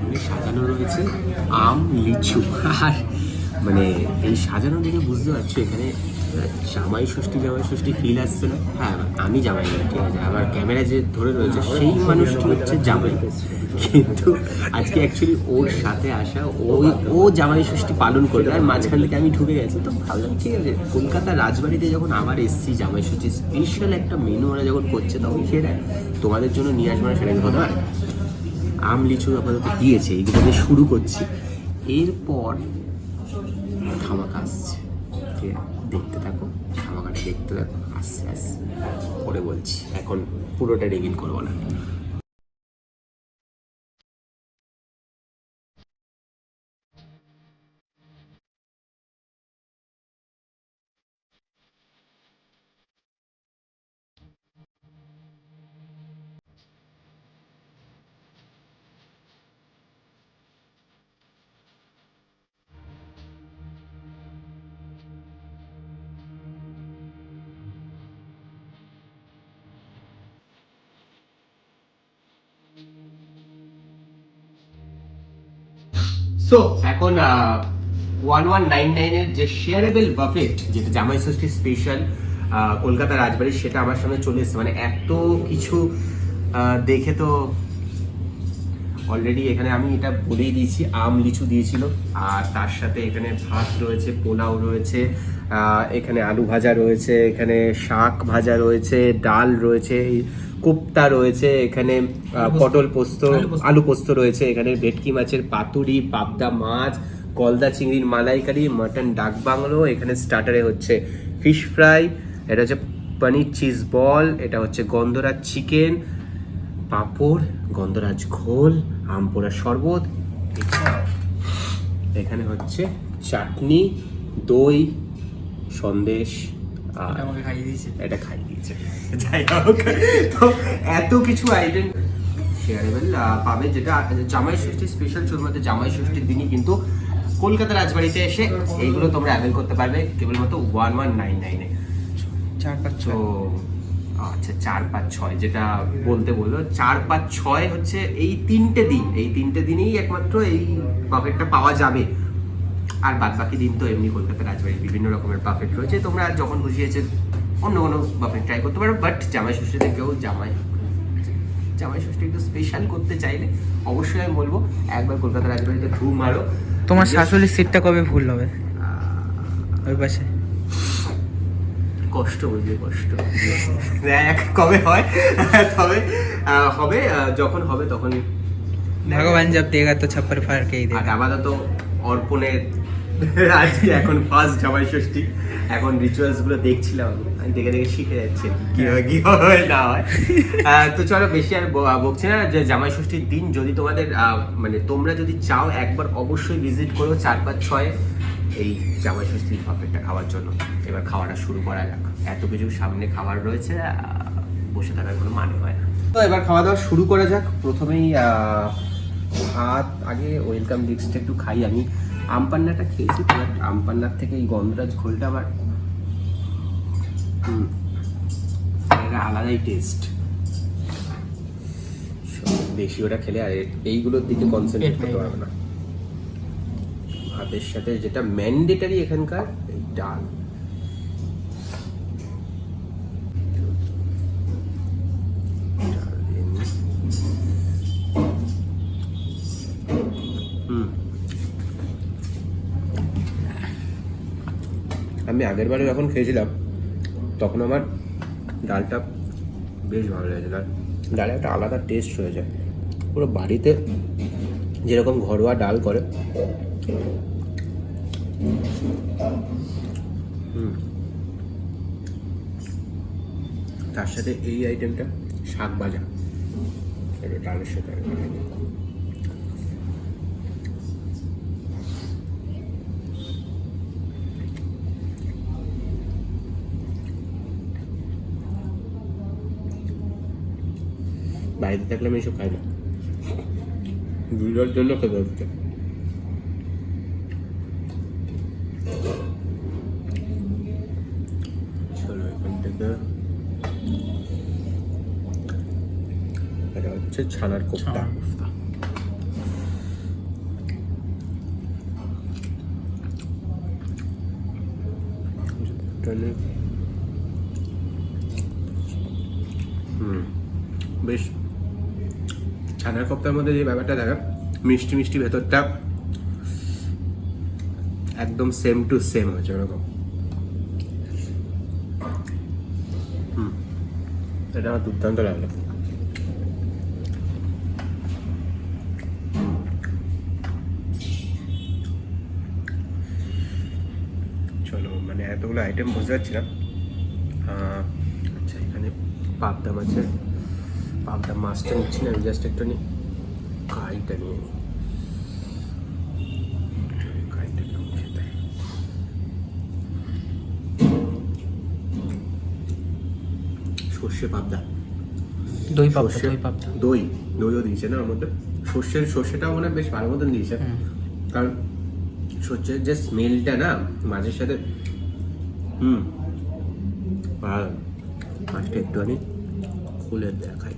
সামনে সাজানো রয়েছে আম লিচু। আর মানে এই সাজানো দেখে বুঝতে পারছো এখানে জামাই ষষ্ঠী ফিল আসছে না? হ্যাঁ, আমি জামাই নই, ঠিক আছে, আমার ক্যামেরা যে ধরে রয়েছে সেই মানুষটি হচ্ছে জামাই, কিন্তু আজকে অ্যাকচুয়ালি ওর সাথে আসা, ও জামাই ষষ্ঠী পালন করবে, আর মাঝখান থেকে আমি ঢুকে গেছি। তো ভাবলাম ঠিক আছে, কলকাতা রাজবাড়িতে যখন আবার এসছি, জামাই ষষ্ঠী স্পেশাল একটা মেনু ওরা যখন করছে, তখন সেটা তোমাদের জন্য নিয়ে আসবো না, সেটা হতে পারে। আম লিচু আপাতত দিয়েছে, এইগুলো দিয়ে শুরু করছি, এরপর ধামাকা আসছে। ঠিক আছে, দেখতে থাকো, ধামাকাটা দেখতে থাকো, আস্তে আস্তে পরে বলছি, এখন পুরোটা রিভিল করবো না। সো এখন 1199 এর যে শেয়ারেবল বাফেট, যেটা জামাই ষষ্ঠী স্পেশাল কলকাতা রাজবাড়ি, সেটা আমার সামনে চলে এসেছে। মানে এত কিছু দেখে তো অলরেডি এখানে আমি এটা বলেই দিয়েছি, আম লিচু দিয়েছিল, আর তার সাথে এখানে ভাত রয়েছে, পোলাও রয়েছে, এখানে আলু ভাজা রয়েছে, এখানে শাক ভাজা রয়েছে, ডাল রয়েছে, কোপ্তা রয়েছে, এখানে পটল পোস্ত, আলু পোস্ত রয়েছে, এখানে ভেটকি মাছের পাতুরি, পাবদা মাছ, গলদা চিংড়ির মালাইকারি, মাটন ডাক বাংলো, এখানে স্টার্টারে হচ্ছে ফিশ ফ্রাই, এটা হচ্ছে পনির চিজ বল, এটা হচ্ছে গন্ধরাজ চিকেন, পাঁপড়, গন্ধরাজ ঘোল, আম পোড়া শরবত, এখানে হচ্ছে চাটনি, দই, সন্দেশ, আর এটা খাইয়ে দিয়েছে। যাই হোক, তো এত কিছু আইটেম শেয়ারেবল পাবে, যেটা জামাই ষষ্ঠী স্পেশাল শোর মধ্যে জামাই ষষ্ঠীর দিনই কিন্তু কলকাতা রাজবাড়িতে এসে এইগুলো তোমরা অ্যাভেল করতে পারবে কেবলমাত্র 1199-এ। 4-5-6, আচ্ছা 4-5-6 যেটা বলতে বললো, 4-5-6 হচ্ছে এই তিনটে দিন, এই তিনটে দিনেই একমাত্র এই বাফেটটা পাওয়া যাবে। আর বাদ বাকি দিন তো এমনি কলকাতা রাজবাড়ির বিভিন্ন রকমের বাফেট রয়েছে, তোমরা যখন খুশি হয়েছে অন্য কোনো বাফেট ট্রাই করতে পারো। বাট জামাই ষষ্ঠীতে কেউ জামাই ষষ্ঠী একটু স্পেশাল করতে চাইলে অবশ্যই আমি বলবো একবার কলকাতা রাজবাড়িতে ঢু মারো। তোমার শাশুড়ির সিটটা কবে ভুল হবে ওই পাশে? কষ্ট বুঝবে, কষ্ট দেখ কবে হয়, তবে হবে, যখন হবে তখন ভগবান জব দেগা তো ছাপ্পর ফার কে দেগা। আর আপাতত অর্পণের আজকে এখন ফার্স্ট জামাই ষষ্ঠী, এখন রিচুয়ালস গুলো দেখছিলাম, আমি দেখে দেখে শিখে যাচ্ছি কি হয় কি হয় না হয়। তো চলো বেশি আর বকছি না, যে জামাই ষষ্ঠীর দিন যদি তোমাদের মানে তোমরা যদি চাও একবার অবশ্যই ভিজিট করো 4-5-6 এই জামাই ষষ্ঠীর বাফেটটা খাওয়ার জন্য। এবার খাওয়াটা শুরু করা যাক, এত কিছু সামনে খাবার রয়েছে, বসে থাকার কোনো মানে হয় না। তো এবার খাওয়া দাওয়া শুরু করা যাক। প্রথমেই ভাত, আগে ওয়েলকাম ড্রিঙ্কসটা একটু খাই। আমি আম পান্নাটা খেয়েছি, বাট আম পান্নার থেকে এই গন্ধরাজ ঘোলটা আবার একটা আলাদাই টেস্ট। বেশি ওটা খেলে আর এইগুলোর দিকে কনসেন্ট্রেট করতে পারবে না। ভাতের সাথে যেটা ম্যান্ডেটারি এখানকার ডাল, আমি আগের বারে যখন খেয়েছিলাম তখন আমার ডালটা বেশ ভালো লেগেছিল। ডালে একটা আলাদা টেস্ট হয়ে যায়, পুরো বাড়িতে যেরকম ঘরোয়া ডাল করে। তার সাথে এই আইটেমটা শাক ভাজা, এটা ডালের সাথে বাইরে থাকলে আমি এসব খাই না, ভিডিওর জন্য খেতে হচ্ছে। চলো এখান থেকে এটা হচ্ছে ছানার কোফতা। এটা নিয়ে বেশ ছানার কোপ্তার মধ্যে যে ব্যাপারটা থাকে মিষ্টি মিষ্টি ভেতরটা একদম সেম টু সেম হয়েছে ওরকম। এটা আমার দুর্দান্ত লাগলো। চলো মানে এতগুলো আইটেম বুঝতে পারছি না। আচ্ছা এখানে পাবদা আছে, পাবদা মাছটা নিচ্ছি না, আমি জাস্ট একটু কাইটা নিয়ে নিই। কাইটা কেমন খেতে, সর্ষে পাবদা, দই পাবদা, দই পাবদা, দইও দিয়েছে না ওর মধ্যে। সর্ষেটাও মানে বেশ ভালো মতন দিয়েছে, কারণ সর্ষের যে স্মেলটা না মাছের সাথে ভালো। মাছটা একটুখানি খুলে দেখাই।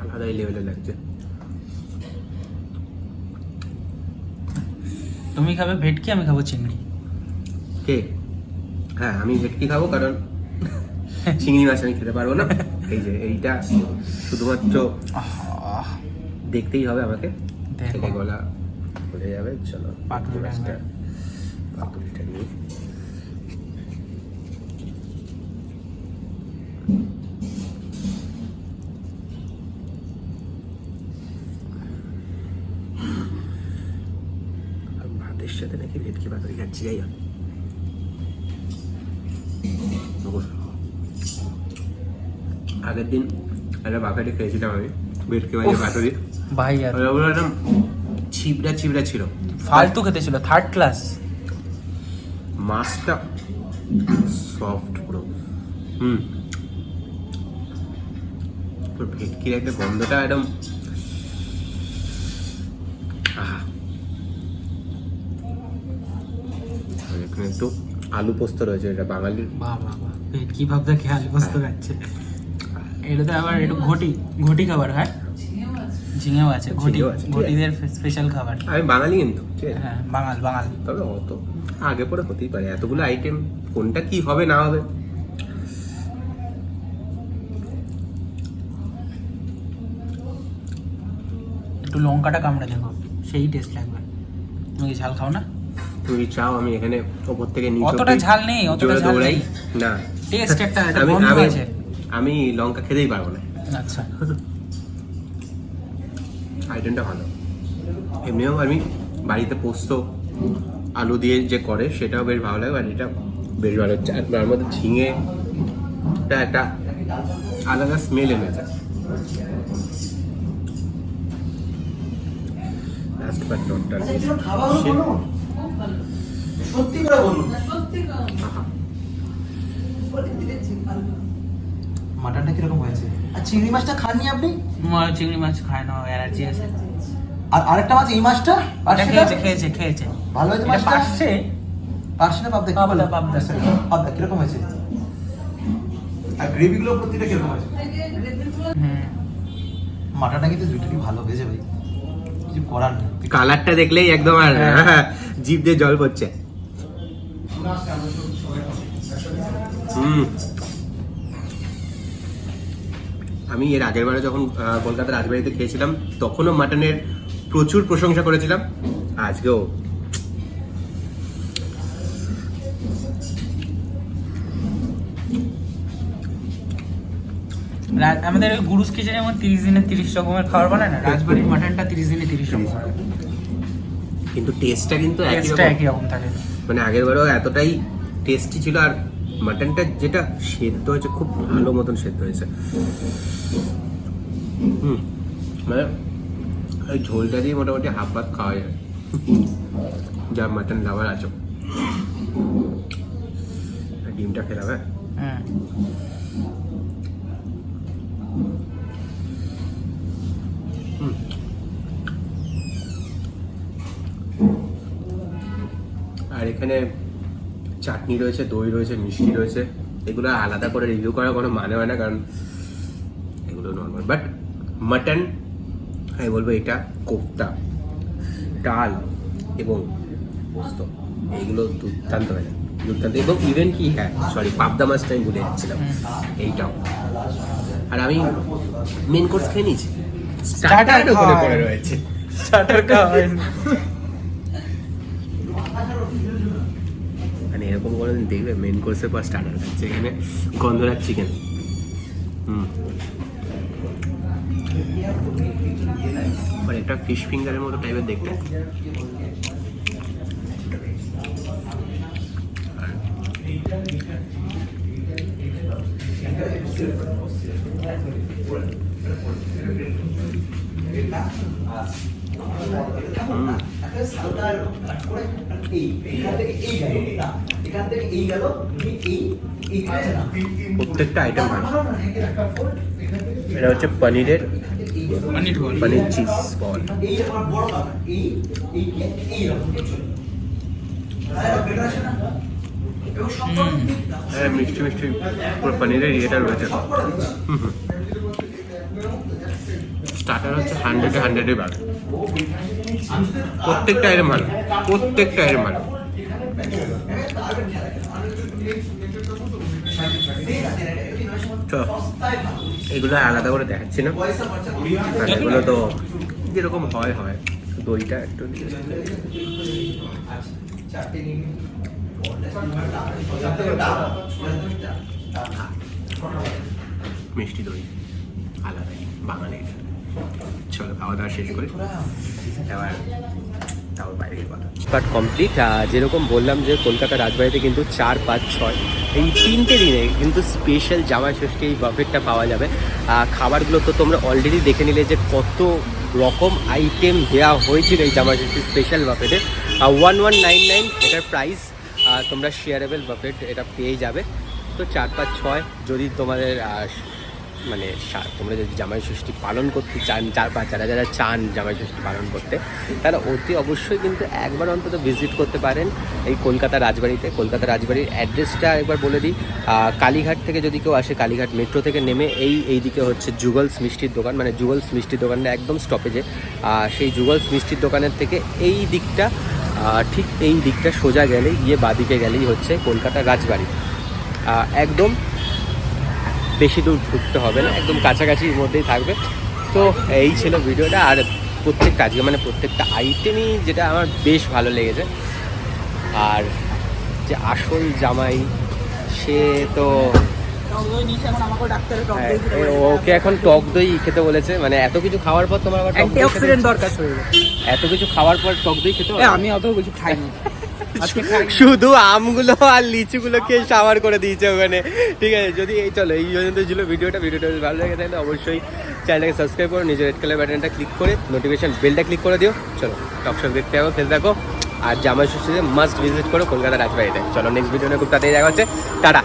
আলাদাই লেভেলে লাগছে। তুমি খাবে ভেটকি, আমি খাবো চিংড়ি। কে? হ্যাঁ আমি ভেটকি খাবো, কারণ চিংড়ি মাছ আমি খেতে পারবো না। এই যে এইটা শুধুমাত্র দেখতেই হবে আমাকে, খেতে গলা ভরে যাবে। চলো পাতুরিটা নিয়ে ভাতের সাথে নাকি ভেটকি পাতুরি খাচ্ছি। যাই হোক, আগের দিন একটা বাফেটে খেয়েছিলাম আমি ভেটকি মাছের পাতুরি। ভাই একদম ছিবড়া ছিবড়া ছিল, ফালতু খেতে ছিল, থার্ড ক্লাস। মাছটা সফট পুরো। ভেটকির একটা গন্ধটা একদম আহা। এখানে একটু আলু পোস্ত রয়েছে, এটা বাঙালির। বাবা ভেটকি ভাবটা খেয়ে আলু পোস্ত খাচ্ছে। এটাতে আবার একটু ঘটি খাবার খায়, ঝিঙেও আছে, ঘটিদের স্পেশাল খাবার। আমি বাঙালি কিন্তু, হ্যাঁ বাঙাল। তবে অত আগে পরে হতেই পারে, এতগুলো আইটেম কোনটা কি হবে না হবে। একটু লঙ্কাটা কামড়ে দেখো, সেই টেস্ট লাগবে। তুমি কি ঝাল খাও না? তুমি চাও আমি এখানে ওপর থেকে নিচে অতটা ঝাল নেই, অতটা ঝাল নেই না, টেস্ট একটা আছে। আমি লঙ্কা খেতেই পারবো না। আচ্ছা, আইটেমটা ভালো। এমনিও আমি বাড়িতে পোস্ত আলু দিয়ে যে করে সেটাও বেশ ভালো লাগে, আর এটা বেশ ভালো হচ্ছে। আর তার মধ্যে ঝিঙেটা একটা আলাদা স্মেল এনেছে। লাস্ট বাট নট সত্যি করে বলুন, মাটনটা কিরকম হয়েছে? আর চিংড়ি মাছটা খাননি আপনি? চিংড়ি মাছ খায় না, অ্যালার্জি আছে। আর আরেকটা মাছ, এই মাছটা খেয়েছে ভালো হয়েছে মাছটা। পার্শে না পাবদা? পাবদা কিরকম হয়েছে? আর গ্রেভি গুলো প্রতিটা কিরকম হয়েছে? মাটনটা কিন্তু দুটোই ভালো হয়েছে ভাই, কিছু করার নেই। কালারটা দেখলেই একদম আর জিভ দিয়ে জল পড়ছে। আমি এর আগের বারে যখন কলকাতার রাজবাড়িতে খেয়েছিলাম তখনও মাটনের প্রচুর প্রশংসা করেছিলাম, আজকেও। আমাদের গুরুস কিচেনে যেমন 30 দিনে 30 রকমের খাবার বানায় না, রাজবাড়ির মাটনটা 30 দিনে 30 রকম, কিন্তু টেস্টটা কিন্তু একই রকম থাকে। মানে আগের বারেও এতটাই টেস্টি ছিল, আর মাটনটা যেটা সেদ্ধ হয়েছে খুব ভালো মতন সেদ্ধ হয়েছে। মানে ওই ঝোলটা দিয়ে মোটামুটি হাফ ভাত খাওয়া যায়, যা মাটন লাভার আছে। ডিমটা খেলাম। হ্যাঁ, আর এখানে চাটনি রয়েছে, দই রয়েছে, মিষ্টি রয়েছে। এগুলো আলাদা করে রিভিউ করার কোনো মানে হয় না, কারণ এগুলো নর্মাল, বাট মাটন আমি বলবো এটা কোফতা, ডাল এবং পোস্ত এইগুলো দুর্দান্ত হয়, দুর্দান্ত। এবং ইভেন কি, হ্যাঁ সরি, পাবদা মাছটা আমি ভুলে যাচ্ছিলাম, এইটাও। আর আমি মেন কোর্স খেয়ে নিয়েছি, স্টার্টার ওখানে পড়ে রয়েছে, স্টার্টার খাওয়া হয়নি। মানে এরকম করে দেখবে মেন কোর্সের পর স্টার্টার খাচ্ছে, এখানে গন্ধরাজ চিকেন। মানে এটা ফিশ ফিঙ্গারের মতো টাইপের দেখতে। প্রত্যেকটা আইটেম ভালো। এটা হচ্ছে পনিরের পনির চিজ বল। হ্যাঁ মিষ্টি মিষ্টি পুরো পনিরের ইয়েটা রয়েছে। স্টার্টার হচ্ছে 100-এ ভালো, প্রত্যেকটা আইটেম ভালো, প্রত্যেকটা আইটেম ভালো। তো এগুলো আলাদা করে দেখাচ্ছি না, এগুলো তো যেরকম হয় হয়। দইটা একটু মিষ্টি দই আলাদাই বাঙালির। চলো খাওয়া দাওয়া শেষ করে এবার তারপর বাইরে কথা। But complete. যেরকম বললাম যে কলকাতা রাজবাড়িতে কিন্তু 4, 5, 6 এই 3টে দিনে কিন্তু স্পেশাল জামাই ষষ্ঠী এই বাফেটটা পাওয়া যাবে। খাবারগুলো তো তোমরা অলরেডি দেখে নিলে যে কত রকম আইটেম দেওয়া হয়েছিল এই জামাই ষষ্ঠী স্পেশাল বাফেটে। 1199 এটার প্রাইস। তোমরা শেয়ারেবল বাফেট এটা পেয়ে যাবে। তো 4, 5, 6 যদি তোমাদের মানে তোমরা যদি জামাই ষষ্ঠী পালন করতে চান, 4, 5 যারা চান জামাই ষষ্ঠী পালন করতে, তাহলে অতি অবশ্যই কিন্তু একবার অন্তত ভিজিট করতে পারেন এই কলকাতা রাজবাড়িতে। কলকাতা রাজবাড়ির অ্যাড্রেসটা একবার বলে দিই। কালীঘাট থেকে যদি কেউ আসে, কালীঘাট মেট্রো থেকে নেমে এই দিকে হচ্ছে জুগলস মিষ্টির দোকান, মানে জুগলস মিষ্টির দোকানটা একদম স্টপেজে। সেই জুগলস মিষ্টির দোকানের থেকে এই দিকটা ঠিক এই দিকটা সোজা গেলেই গিয়ে বাদিকে গেলেই হচ্ছে কলকাতা রাজবাড়ি। একদম বেশি দূর ঘুরতে হবে না, একদম কাছাকাছির মধ্যেই থাকবে। তো এই ছিল ভিডিওটা। আর প্রত্যেকটা আজকে মানে প্রত্যেকটা আইটেমই যেটা আমার বেশ ভালো লেগেছে। আর যে আসল জামাই সে তো ওকে এখন টক দই খেতে বলেছে। মানে এত কিছু খাওয়ার পর তোমার আবার অ্যান্টিঅক্সিডেন্ট দরকার শরীরে। এত কিছু খাওয়ার পর টক দই খেতে হবে? আমি অত কিছু খাইনি, শুধু আমগুলো আর লিচুগুলো খেয়ে শাওয়ার করে দিয়েছে ওখানে। ঠিক আছে, যদি এই চলো এই পর্যন্ত ছিল ভিডিওটা যদি ভালো লাগে তাহলে অবশ্যই চ্যানেলটাকে সাবস্ক্রাইব করো, নিজের রেড কালার বাটনটা ক্লিক করে নোটিফিকেশন বেলটা ক্লিক করে দিও। চলো টকশপ দেখতে থাকো, খেলতে থাকো। আর জামাই ষষ্ঠীতে মাস্ট ভিজিট করো কলকাতা রাজবাড়িতে। চলো নেক্সট ভিডিও নিয়ে খুব তাড়াতাড়ি দেখা হচ্ছে। টাটা।